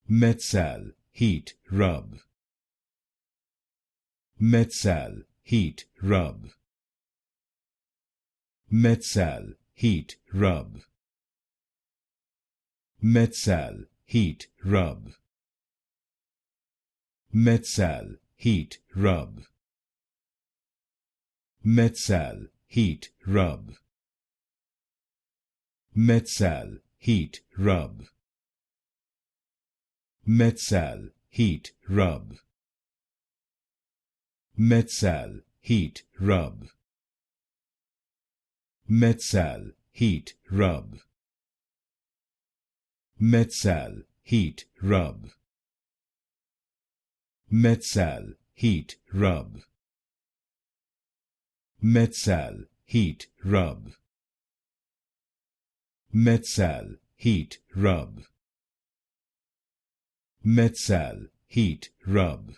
Metsal Heat Rub. Metsal Heat Rub. Metsal Heat Rub. Metsal Heat Rub. Metsal Heat Rub. Metsal Heat Rub. Metsal Heat Rub. Metsal Heat Rub. Metsal Heat Rub. Metsal Heat Rub. Metsal Heat Rub. Metsal Heat Rub. Metsal Heat Rub. Metsal Heat Rub. Metsal Heat Rub.